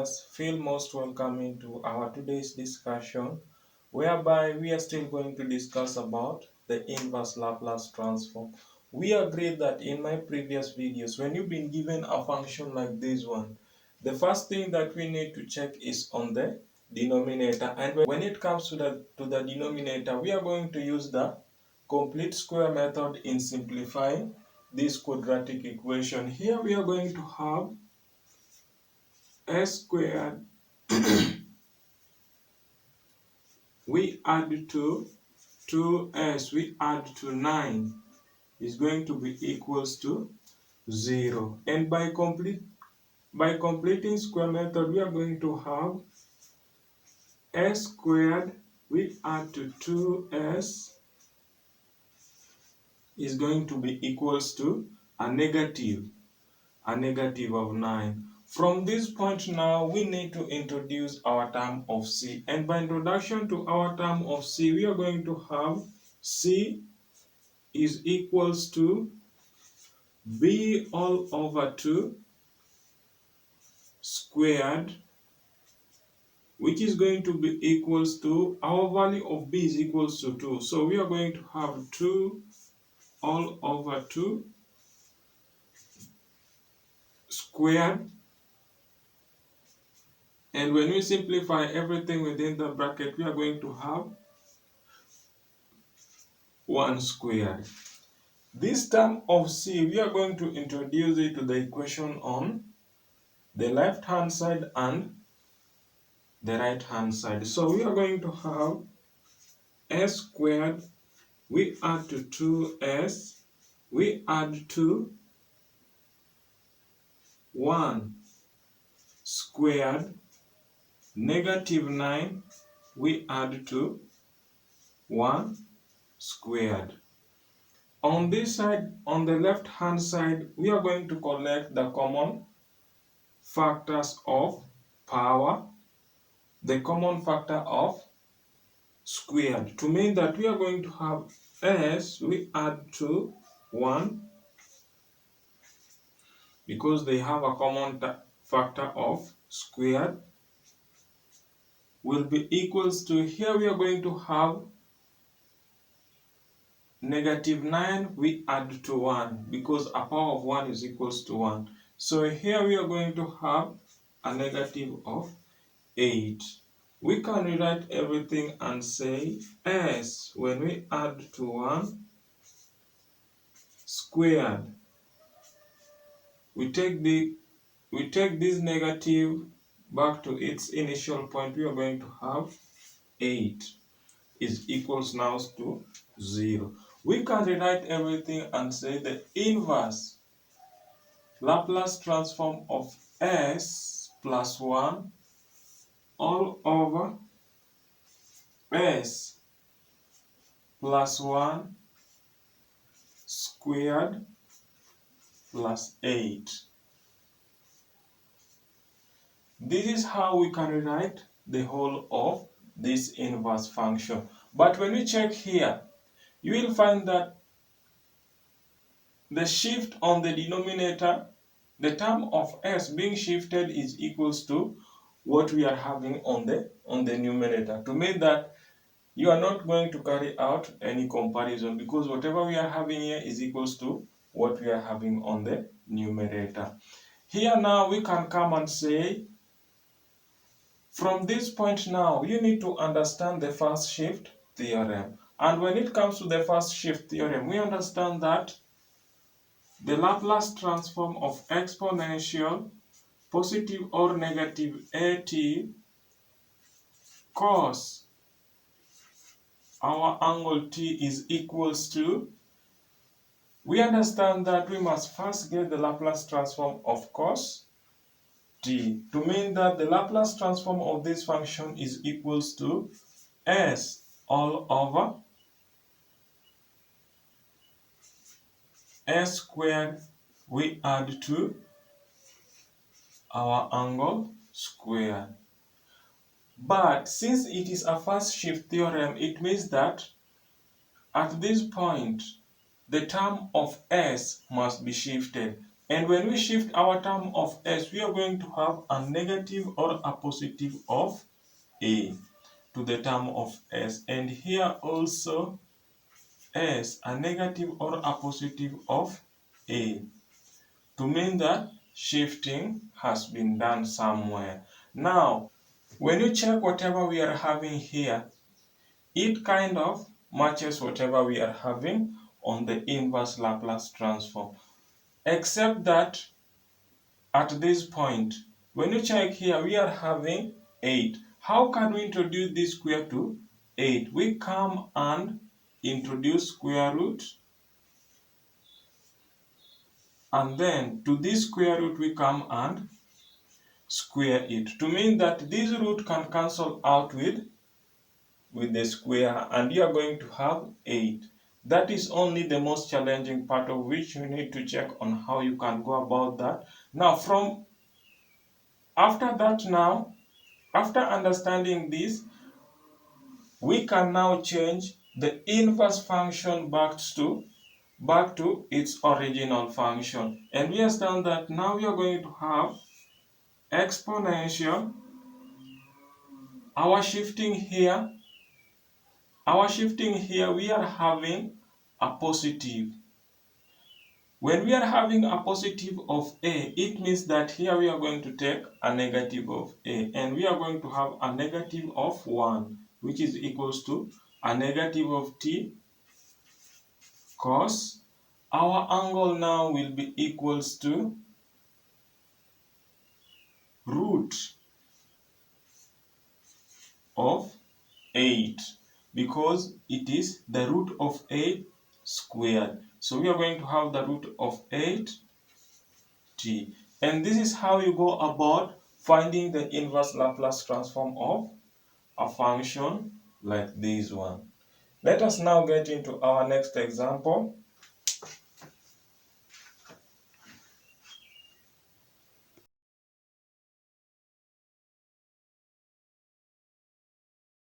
viewers, feel most welcome into our today's discussion, whereby we are still going to discuss about the inverse Laplace transform. We agreed that in my previous videos, when you've been given a function like this one, the first thing that we need to check is on the denominator. And when it comes to the denominator, we are going to use the complete square method in simplifying this quadratic equation. Here we are going to have s squared we add to 2s we add to 9 is going to be equals to 0. And by completing square method, we are going to have s squared we add to 2s is going to be equals to a negative of 9. From this point now, we need to introduce our term of c. And by introduction to our term of c, we are going to have c is equals to b all over 2 squared, which is going to be equals to, our value of b is equals to 2. So we are going to have 2 all over 2 squared. And when we simplify everything within the bracket, we are going to have 1 squared. This term of c, we are going to introduce it to the equation on the left hand side and the right hand side. So we are going to have s squared, we add to 2s, we add to 1 squared, negative 9, we add to 1 squared. On this side, on the left hand side, we are going to collect the common factors of power, the common factor of squared, to mean that we are going to have s we add to 1 because they have a common factor of squared will be equals to, here we are going to have negative 9 we add to 1 because a power of 1 is equals to 1. So here we are going to have a negative of 8. We can rewrite everything and say s when we add to 1 squared, we take this negative back to its initial point, we are going to have 8 is equals now to 0. We can rewrite everything and say the inverse Laplace transform of s plus 1 all over s plus 1 squared plus 8. This is how we can rewrite the whole of this inverse function. But when we check here, you will find that the shift on the denominator, the term of s being shifted is equals to what we are having on the numerator, to mean that you are not going to carry out any comparison because whatever we are having here is equals to what we are having on the numerator. Here now we can come and say, from this point now, you need to understand the first shift theorem. And when it comes to the first shift theorem, we understand that the Laplace transform of exponential positive or negative at cos our angle t is equals to, we understand that we must first get the Laplace transform of cos t, to mean that the Laplace transform of this function is equals to s all over s squared we add to our angle squared. But since it is a first shift theorem, it means that at this point the term of s must be shifted. And when we shift our term of s, we are going to have a negative or a positive of a to the term of s. And here also s, a negative or a positive of a, to mean that shifting has been done somewhere. Now, when you check whatever we are having here, it kind of matches whatever we are having on the inverse Laplace transform, except that at this point, when you check here, we are having 8. How can we introduce this square to 8? We come and introduce square root, and then to this square root we come and square it, to mean that this root can cancel out with the square, and you are going to have 8. That is only the most challenging part, of which you need to check on how you can go about that. Now, from after that, now after understanding this, we can now change the inverse function back to its original function. And we understand that now we are going to have exponential. Our shifting here we are having a positive. When we are having a positive of a, it means that here we are going to take a negative of a, and we are going to have a negative of 1, which is equals to a negative of t cos. Our angle now will be equals to root of 8, because it is the root of 8 squared. So we are going to have the root of 8t. And this is how you go about finding the inverse Laplace transform of a function like this one. Let us now get into our next example.